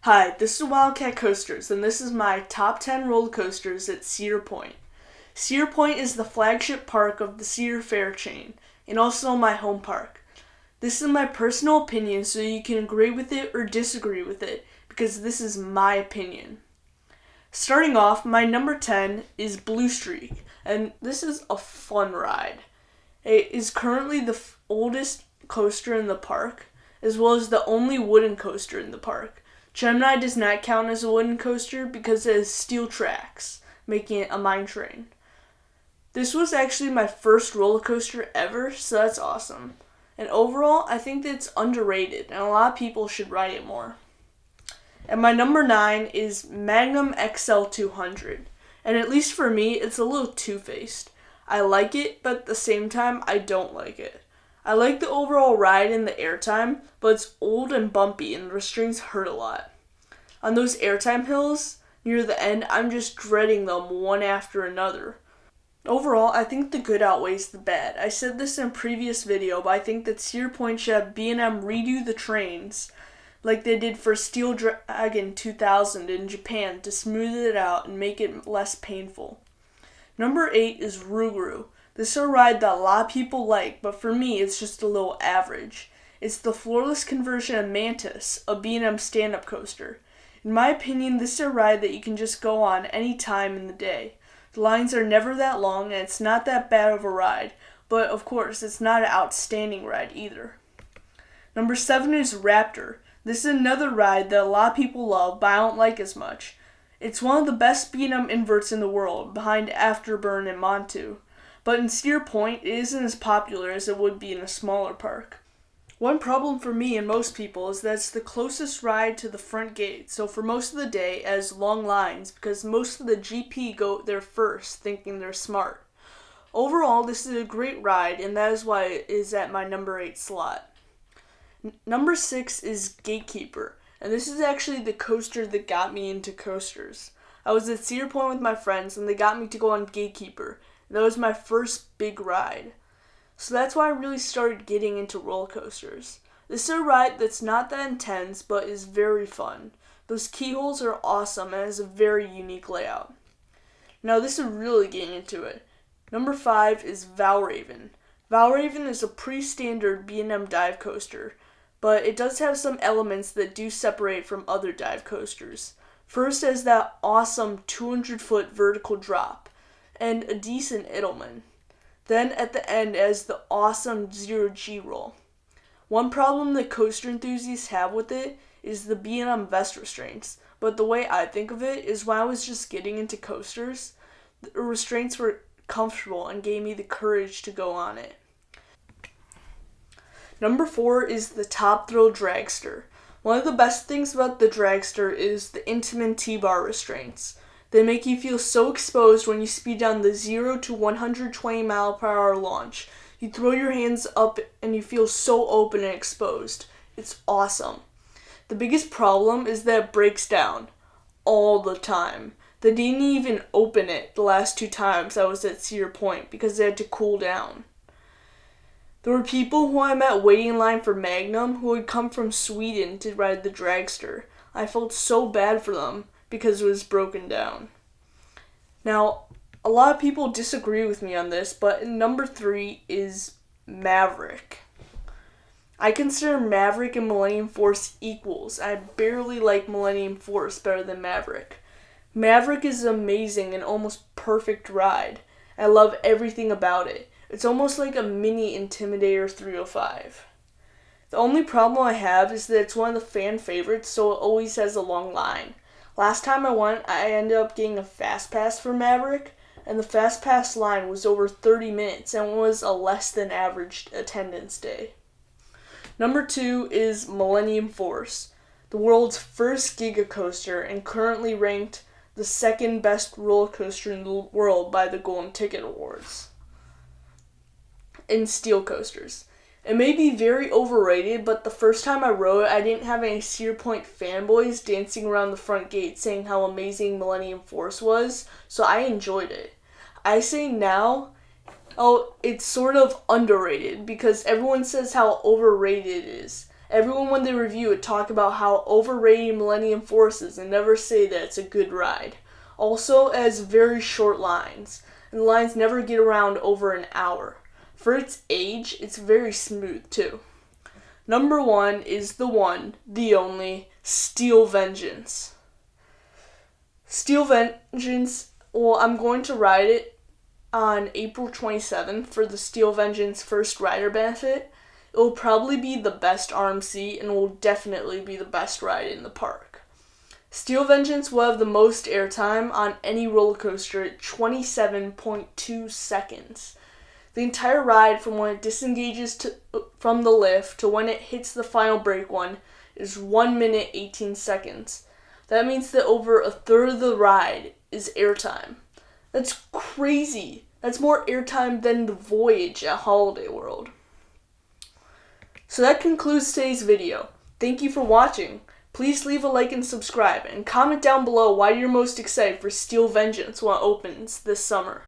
Hi, this is Wildcat Coasters, and this is my top 10 roller coasters at Cedar Point. Cedar Point is the flagship park of the Cedar Fair chain, and also my home park. This is my personal opinion, so you can agree with it or disagree with it, because this is my opinion. Starting off, my number 10 is Blue Streak, and this is a fun ride. It is currently the oldest coaster in the park, as well as the only wooden coaster in the park. Gemini does not count as a wooden coaster because it has steel tracks, making it a mine train. This was actually my first roller coaster ever, so that's awesome. And overall, I think that it's underrated, and a lot of people should ride it more. And my number 9 is Magnum XL 200. And at least for me, it's a little two-faced. I like it, but at the same time, I don't like it. I like the overall ride and the airtime, but it's old and bumpy and the restraints hurt a lot. On those airtime hills, near the end, I'm just dreading them one after another. Overall, I think the good outweighs the bad. I said this in a previous video, but I think that Cedar Point should have B&M redo the trains like they did for Steel Dragon 2000 in Japan to smooth it out and make it less painful. Number 8 is Rougarou. This is a ride that a lot of people like, but for me, it's just a little average. It's the floorless conversion of Mantis, a B&M stand-up coaster. In my opinion, this is a ride that you can just go on any time in the day. The lines are never that long, and it's not that bad of a ride, but of course, it's not an outstanding ride either. Number 7 is Raptor. This is another ride that a lot of people love, but I don't like as much. It's one of the best B&M inverts in the world, behind Afterburn and Montu. But in Cedar Point, it isn't as popular as it would be in a smaller park. One problem for me and most people is that it's the closest ride to the front gate, so for most of the day it has long lines because most of the GP go there first, thinking they're smart. Overall, this is a great ride, and that is why it is at my number 8 slot. Number 6 is Gatekeeper, and this is actually the coaster that got me into coasters. I was at Cedar Point with my friends, and they got me to go on Gatekeeper. That was my first big ride. So that's why I really started getting into roller coasters. This is a ride that's not that intense, but is very fun. Those keyholes are awesome and has a very unique layout. Now this is really getting into it. Number 5 is Valraven. Valraven is a pretty standard B&M dive coaster, but it does have some elements that do separate from other dive coasters. First is that awesome 200-foot vertical drop, and a decent Edelman. Then at the end as the awesome 0G roll. One problem that coaster enthusiasts have with it is the B&M vest restraints, but the way I think of it is when I was just getting into coasters, the restraints were comfortable and gave me the courage to go on it. Number 4 is the Top Thrill Dragster. One of the best things about the Dragster is the Intamin T-bar restraints. They make you feel so exposed when you speed down the 0 to 120 mile per hour launch. You throw your hands up and you feel so open and exposed. It's awesome. The biggest problem is that it breaks down all the time. They didn't even open it the last 2 times I was at Cedar Point because they had to cool down. There were people who I met waiting in line for Magnum who had come from Sweden to ride the Dragster. I felt so bad for them because it was broken down. Now, a lot of people disagree with me on this, but number 3 is Maverick. I consider Maverick and Millennium Force equals. I barely like Millennium Force better than Maverick. Maverick is an amazing and almost perfect ride. I love everything about it. It's almost like a mini Intimidator 305. The only problem I have is that it's one of the fan favorites, so it always has a long line. Last time I went, I ended up getting a Fast Pass for Maverick, and the Fast Pass line was over 30 minutes and was a less than average attendance day. Number 2 is Millennium Force, the world's first giga coaster and currently ranked the second best roller coaster in the world by the Golden Ticket Awards in steel coasters. It may be very overrated, but the first time I rode, I didn't have any Cedar Point fanboys dancing around the front gate saying how amazing Millennium Force was, so I enjoyed it. I say now, it's sort of underrated because everyone says how overrated it is, Everyone, when they review it, talk about how overrated Millennium Force is and never say that it's a good ride. Also, it has very short lines, and the lines never get around over an hour. For its age, it's very smooth too. Number 1 is the one, the only, Steel Vengeance. Steel Vengeance, well, I'm going to ride it on April 27th for the Steel Vengeance First Rider benefit. It will probably be the best RMC and will definitely be the best ride in the park. Steel Vengeance will have the most airtime on any roller coaster at 27.2 seconds. The entire ride from when it disengages from the lift to when it hits the final brake one is 1 minute 18 seconds. That means that over a third of the ride is airtime. That's crazy. That's more airtime than the Voyage at Holiday World. So that concludes today's video. Thank you for watching. Please leave a like and subscribe, and comment down below why you're most excited for Steel Vengeance when it opens this summer.